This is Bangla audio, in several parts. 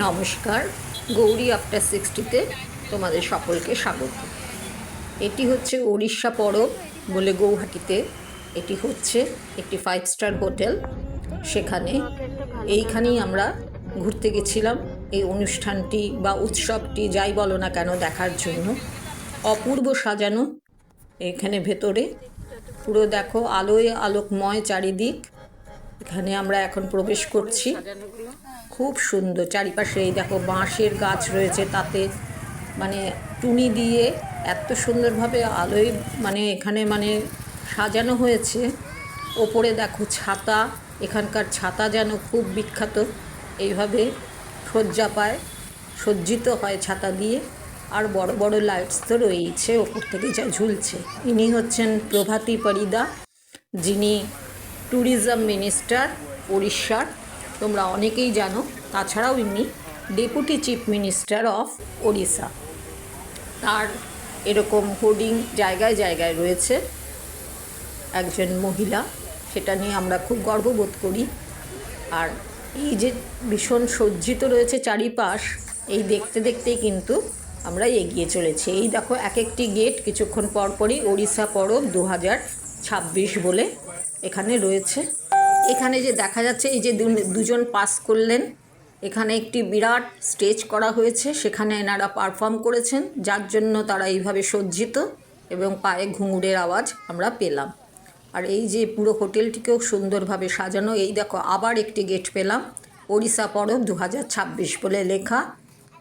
নমস্কার, গৌরী আফটার 60-তে তোমাদের সকলকে স্বাগত। এটি হচ্ছে ওড়িশা পরব বলে গৌহাটিতে এটি হচ্ছে একটি 5 স্টার হোটেল। এইখানেই আমরা ঘুরতে গেছিলাম এই অনুষ্ঠানটি বা উৎসবটি যাই বলো না কেন দেখার জন্য। অপূর্ব সাজানো এখানে ভেতরে, পুরো দেখো আলোয় আলোকময় চারিদিক। এখানে আমরা এখন প্রবেশ করছি। খুব সুন্দর চারিপাশে, এই দেখো বাঁশের গাছ রয়েছে, তাতে মানে টুনি দিয়ে এত সুন্দরভাবে আলোয় এখানে সাজানো হয়েছে। ওপরে দেখো ছাতা, এখানকার ছাতা যেন খুব বিখ্যাত, এইভাবে সজ্জিত হয় ছাতা দিয়ে। আর বড় বড় লাইটস তো রয়েছে, ওপর থেকে যা ঝুলছে। ইনি হচ্ছেন প্রভাতী পরিদা, যিনি ট্যুরিজম মিনিস্টার উড়িষ্যার, তোমরা অনেকেই জানো। তাছাড়াও ইনি deputy chief minister of Odisha. তার এরকম হোর্ডিং জায়গায় জায়গায় রয়েছে, একজন মহিলা, সেটা নিয়ে আমরা খুব গর্ববোধ করি। আর এই যে ভীষণ সজ্জিত রয়েছে চারিপাশ, এই দেখতে দেখতেই কিন্তু আমরা এগিয়ে চলেছি। এই দেখো এক একটি গেট কিছুক্ষণ পরপরই ওড়িশা পরব 2026 বলে এখানে রয়েছে। এখানে যে দেখা যাচ্ছে, এই যে দুজন পাস করলেন, এখানে একটি বিরাট স্টেজ করা হয়েছে, সেখানে এনারা পারফর্ম করেছেন, যার জন্য তারা এইভাবে সজ্জিত এবং পায়ে ঘুঙুরের আওয়াজ আমরা পেলাম। আর এই যে পুরো হোটেলটিকেও সুন্দরভাবে সাজানো। এই দেখো আবার একটি গেট পেলাম, ওড়িশা পরব 2026 বলে লেখা।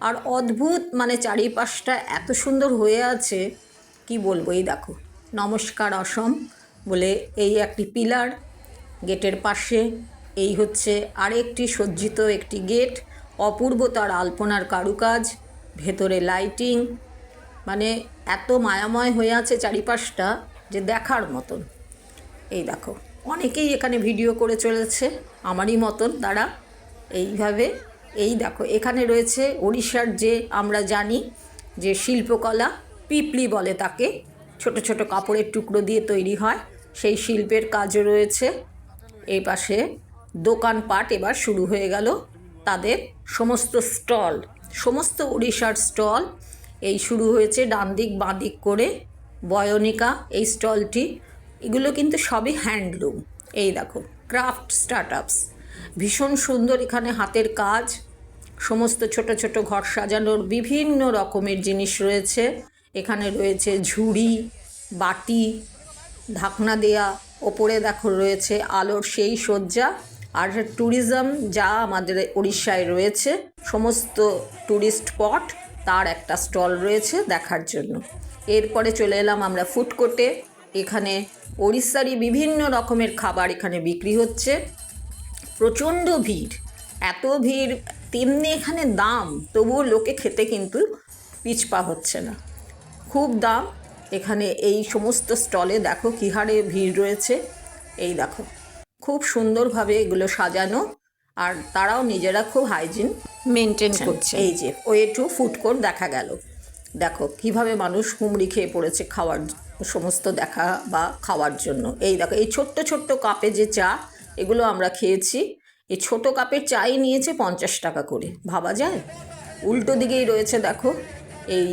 আর অদ্ভুত চারিপাশটা এত সুন্দর হয়ে আছে, কি বলবো। এই দেখো নমস্কার অসম বলে এই একটি পিলার, গেটের পাশে এই হচ্ছে আরেকটি সজ্জিত একটি গেট। অপূর্ব তার আলপনার কারুকাজ, ভেতরে লাইটিং, এত মায়াময় হয়ে আছে চারিপাশটা যে দেখার মতন। এই দেখো অনেকেই এখানে ভিডিও করে চলেছে আমারই মতন তারা এইভাবে। এই দেখো এখানে রয়েছে ওড়িশার যে আমরা জানি যে শিল্পকলা, পিপলি বলে তাকে, ছোট ছোট কাপড়ের টুকরো দিয়ে তৈরি হয়, সেই শিল্পের কাজও রয়েছে। এই পাশে দোকানপাট এবার শুরু হয়ে গেল, তাদের সমস্ত স্টল, সমস্ত ওড়িশার স্টল এই শুরু হয়েছে ডান দিক বাঁ দিক করে। বয়নিকা এই স্টলটি, এগুলো কিন্তু সবই হ্যান্ডলুম। এই দেখো ক্রাফট স্টার্টআপস, ভীষণ সুন্দর এখানে হাতের কাজ, সমস্ত ছোট ছোট ঘর সাজানোর বিভিন্ন রকমের জিনিস রয়েছে। এখানে রয়েছে ঝুড়ি, বাটি, ঢাকনা দেয়া, ওপরে দেখো রয়েছে আলোর সেই সজ্জা। আর ট্যুরিজম যা আমাদের উড়িষ্যায় রয়েছে, সমস্ত ট্যুরিস্ট স্পট, তার একটা স্টল রয়েছে দেখার জন্য। এরপরে চলে এলাম আমরা ফুড কোর্টে। এখানে ওড়িশারই বিভিন্ন রকমের খাবার এখানে বিক্রি হচ্ছে। প্রচণ্ড ভিড়, এত ভিড়, তেমনি এখানে দাম, তবুও লোকে খেতে কিন্তু পিছপা হচ্ছে না, খুব দাম। এখানে এই সমস্ত স্টলে দেখো কী হারে ভিড় রয়েছে। এই দেখো খুব সুন্দরভাবে এগুলো সাজানো, আর তারাও নিজেরা খুব হাইজিন মেনটেন করছে। এই যে ওয়ে টু ফুড কোর্ট দেখা গেল, দেখো কিভাবে মানুষ হুমড়ি খেয়ে পড়েছে খাওয়ার সমস্ত দেখা বা খাওয়ার জন্য। এই দেখো এই ছোট্ট ছোট্ট কাপে যে চা, এগুলো আমরা খেয়েছি। এই ছোট কাপের চাই নিয়েছে 50 টাকা করে, ভাবা যায়। উল্টো দিকেই রয়েছে দেখো এই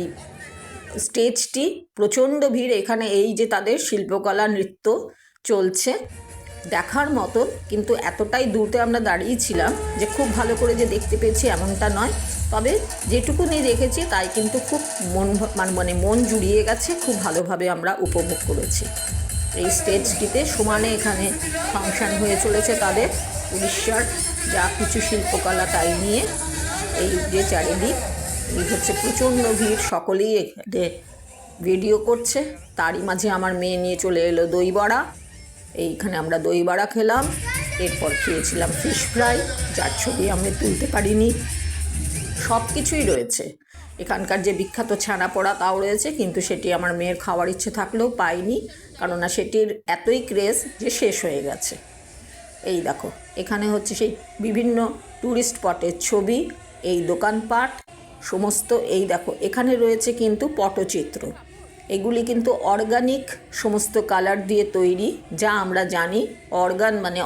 স্টেজটি, প্রচণ্ড ভিড় এখানে। এই যে তাদের শিল্পকলা নৃত্য চলছে, দেখার মতন। কিন্তু এতটাই দূরে আমরা দাঁড়িয়েছিলাম যে খুব ভালো করে যে দেখতে পেয়েছি এমনটা নয়, তবে যেটুকুনি দেখেছি তাই কিন্তু খুব মন জুড়িয়ে গেছে, খুব ভালোভাবে আমরা উপভোগ করেছি। এই স্টেজটিতে সমানে এখানে ফাংশন হয়ে চলেছে তাদের উড়িষ্যার যা কিছু শিল্পকলা তাই নিয়ে। এই যে চারিদিক, এই হচ্ছে প্রচণ্ড ভিড়, সকলেই এখানে ভিডিও করছে। তারই মাঝে আমার মেয়ে নিয়ে চলে এলো দই বড়া, এইখানে আমরা দই বড়া খেলাম। এরপর খেয়েছিলাম ফিশ ফ্রাই, যার ছবি আমি তুলতে পারিনি। সব কিছুই রয়েছে, এখানকার যে বিখ্যাত ছানা পোড়া তাও রয়েছে, কিন্তু সেটি আমার মেয়ের খাওয়ার ইচ্ছে থাকলেও পাইনি, কেননা সেটির এতই ক্রেজ যে শেষ হয়ে গেছে। এই দেখো এখানে হচ্ছে সেই বিভিন্ন ট্যুরিস্ট স্পটের ছবি, এই দোকানপাট সমস্ত। এই দেখো এখানে রয়েছে কিন্তু পটচিত্র, এগুলি কিন্তু অর্গানিক সমস্ত কালার দিয়ে তৈরি, যা আমরা জানি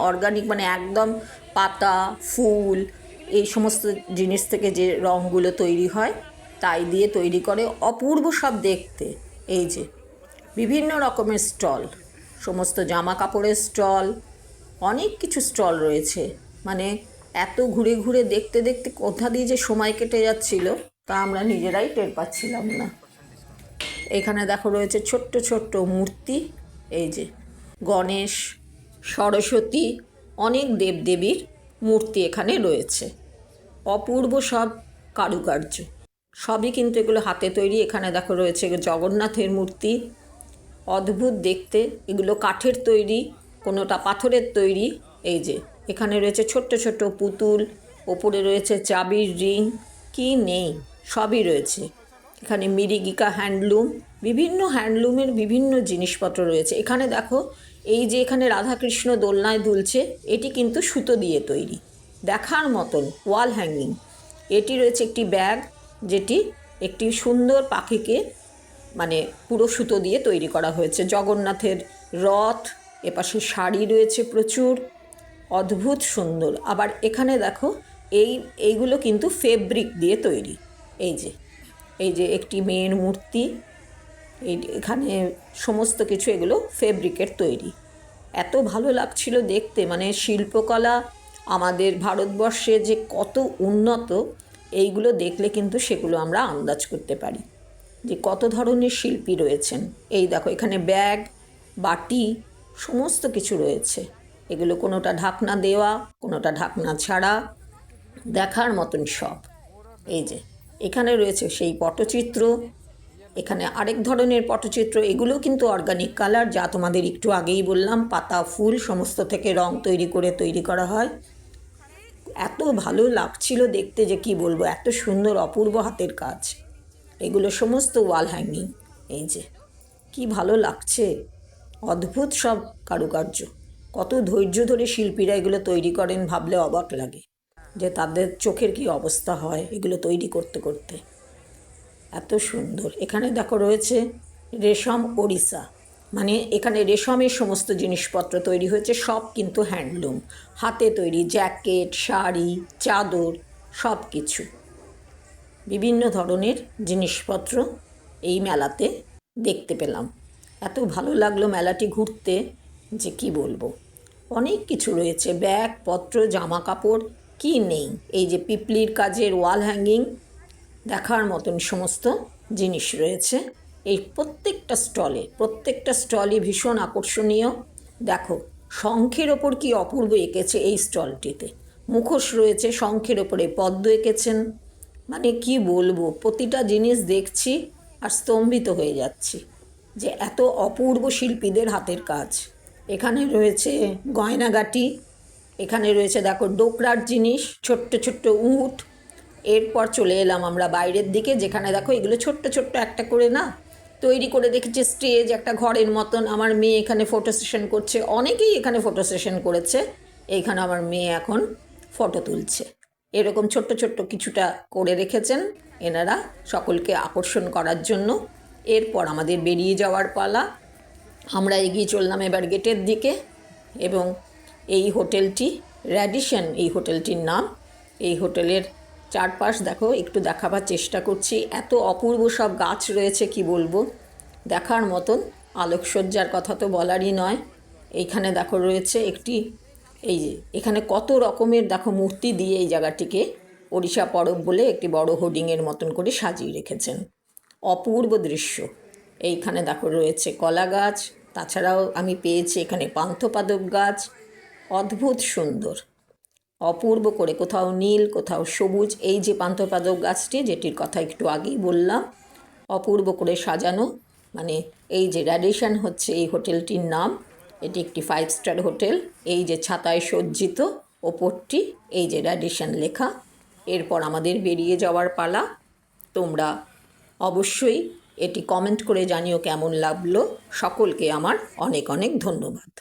অর্গানিক একদম পাতা, ফুল, এই সমস্ত জিনিস থেকে যে রঙগুলো তৈরি হয় তাই দিয়ে তৈরি করে, অপূর্ব সব দেখতে। এই যে বিভিন্ন রকমের স্টল, সমস্ত জামা কাপড়ের স্টল, অনেক কিছু স্টল রয়েছে। মানে এত ঘুরে ঘুরে দেখতে দেখতে কোথা দিয়ে যে সময় কেটে যাচ্ছিল তা আমরা নিজেরাই টের পাচ্ছিলাম না। এখানে দেখো রয়েছে ছোট্ট ছোট্ট মূর্তি, এই যে গণেশ, সরস্বতী, অনেক দেবদেবীর মূর্তি এখানে রয়েছে। অপূর্ব সব কারুকার্য, সবই কিন্তু এগুলো হাতে তৈরি। এখানে দেখো রয়েছে জগন্নাথের মূর্তি, অদ্ভুত দেখতে। এগুলো কাঠের তৈরি, কোনোটা পাথরের তৈরি। এই যে এখানে রয়েছে ছোট্ট ছোট্ট পুতুল, ওপরে রয়েছে চাবির রিং, কি নেই সবই রয়েছে। এখানে মিরিগিকা হ্যান্ডলুম, বিভিন্ন হ্যান্ডলুমের বিভিন্ন জিনিসপত্র রয়েছে। এখানে দেখো এই যে এখানে রাধাকৃষ্ণ দোলনায় দুলছে, এটি কিন্তু সুতো দিয়ে তৈরি, দেখার মতন ওয়াল হ্যাঙ্গিং। এটি রয়েছে একটি ব্যাগ, যেটি একটি সুন্দর পাখিকে মানে পুরো সুতো দিয়ে তৈরি করা হয়েছে। জগন্নাথের রথ, এপাশে শাড়ি রয়েছে প্রচুর, অদ্ভুত সুন্দর। আবার এখানে দেখো এইগুলো কিন্তু ফেব্রিক দিয়ে তৈরি। এই যে একটি মেয়ের মূর্তি, এখানে সমস্ত কিছু এগুলো ফেব্রিকের তৈরি। এত ভালো লাগছিল দেখতে, মানে শিল্পকলা আমাদের ভারতবর্ষে যে কত উন্নত, এইগুলো দেখলে কিন্তু সেগুলো আমরা আন্দাজ করতে পারি যে কত ধরনের শিল্পী রয়েছেন। এই দেখো এখানে ব্যাগ, বাটি, সমস্ত কিছু রয়েছে। এগুলো কোনোটা ঢাকনা দেওয়া, কোনোটা ঢাকনা ছাড়া, দেখার মতন সব। এই যে এখানে রয়েছে সেই পটচিত্র, এখানে আরেক ধরনের পটচিত্র, এগুলো কিন্তু অর্গানিক কালার, যা তোমাদের একটু আগেই বললাম, পাতা ফুল সমস্ত থেকে রং তৈরি করে তৈরি করা হয়। এত ভালো লাগছিল দেখতে যে কি বলবো, এত সুন্দর অপূর্ব হাতের কাজ। এগুলো সমস্ত ওয়াল হ্যাঙ্গিং। এই যে কি ভালো লাগছে, অদ্ভুত সব কারুকার্য। কত ধৈর্য ধরে শিল্পীরা এগুলো তৈরি করেন ভাবলে অবাক লাগে যে তাদের চোখের কি অবস্থা হয় এগুলো তৈরি করতে করতে। এত সুন্দর। এখানে দেখো রয়েছে রেশম ওড়িশা, মানে এখানে রেশমের সমস্ত জিনিসপত্র তৈরি হয়েছে, সব কিন্তু হ্যান্ডলুম, হাতে তৈরি, জ্যাকেট, শাড়ি, চাদর, সব কিছু বিভিন্ন ধরনের জিনিসপত্র এই মেলাতে দেখতে পেলাম। এত ভালো লাগলো মেলাটি ঘুরতে যে কি বলবো। অনেক কিছু রয়েছে, ব্যাগ পত্র, জামা কাপড়, কি নেই। এই যে পিপলির কাজের ওয়াল হ্যাঙ্গিং, দেখার মতন সমস্ত জিনিস রয়েছে এই প্রত্যেকটা স্টলই ভীষণ আকর্ষণীয়। দেখো শঙ্খের ওপর কি অপূর্ব এঁকেছে এই স্টলটিতে, মুখোশ রয়েছে, শঙ্খের ওপরে পদ্ম এঁকেছেন। মানে কি বলবো, প্রতিটা জিনিস দেখছি আর স্তম্ভিত হয়ে যাচ্ছি যে এত অপূর্ব শিল্পীদের হাতের কাজ। এখানে রয়েছে গয়নাগাটি, এখানে রয়েছে দেখো ডোকরার জিনিস, ছোট্ট ছোট্ট উট। এরপর চলে এলাম আমরা বাইরের দিকে, যেখানে দেখো এগুলো ছোট্ট ছোট্ট একটা করে না তৈরি করে দেখেছি স্টেজ, একটা ঘরের মতন। আমার মেয়ে এখানে ফটো সেশন করছে, অনেকেই এখানে ফটো সেশন করেছে। এইখানে আমার মেয়ে এখন ফটো তুলছে। এরকম ছোট্ট ছোট্ট কিছুটা করে রেখেছেন এনারা সকলকে আকর্ষণ করার জন্য। এরপর আমাদের বেরিয়ে যাওয়ার পালা। আমরা এগিয়ে চললাম এবার গেটের দিকে, এবং এই হোটেলটি র্যাডিসন, এই হোটেলটির নাম। এই হোটেলের চারপাশ দেখো, একটু দেখাবার চেষ্টা করছি। এত অপূর্ব সব গাছ রয়েছে কি বলবো, দেখার মতন। আলোকসজ্জার কথা তো বলারই নয়। এইখানে দেখো রয়েছে একটি, এই যে এখানে কত রকমের দেখো মূর্তি দিয়ে এই জায়গাটিকে ওড়িশা পরব বলে একটি বড় হোর্ডিংয়ের মতন করে সাজিয়ে রেখেছেন। অপূর্ব দৃশ্য। এইখানে দেখো রয়েছে কলা গাছ, তাছাড়াও আমি পেয়েছি এখানে পান্থপাদক গাছ, অদ্ভুত সুন্দর, অপূর্ব করে, কোথাও নীল কোথাও সবুজ। এই যে পান্থপাদক গাছটি, যেটির কথা একটু আগেই বললাম, অপূর্ব করে সাজানো। মানে এই যে র্যাডিসন হচ্ছে এই হোটেলটির নাম, এটি একটি 5 স্টার হোটেল। এই যে ছাতায় সজ্জিত ওপরটি, এই যে র্যাডিসন লেখা। এরপর আমাদের বেরিয়ে যাওয়ার পালা। তোমরা অবশ্যই এটি কমেন্ট করে জানিও কেমন লাগলো। সকলকে আমার অনেক অনেক ধন্যবাদ।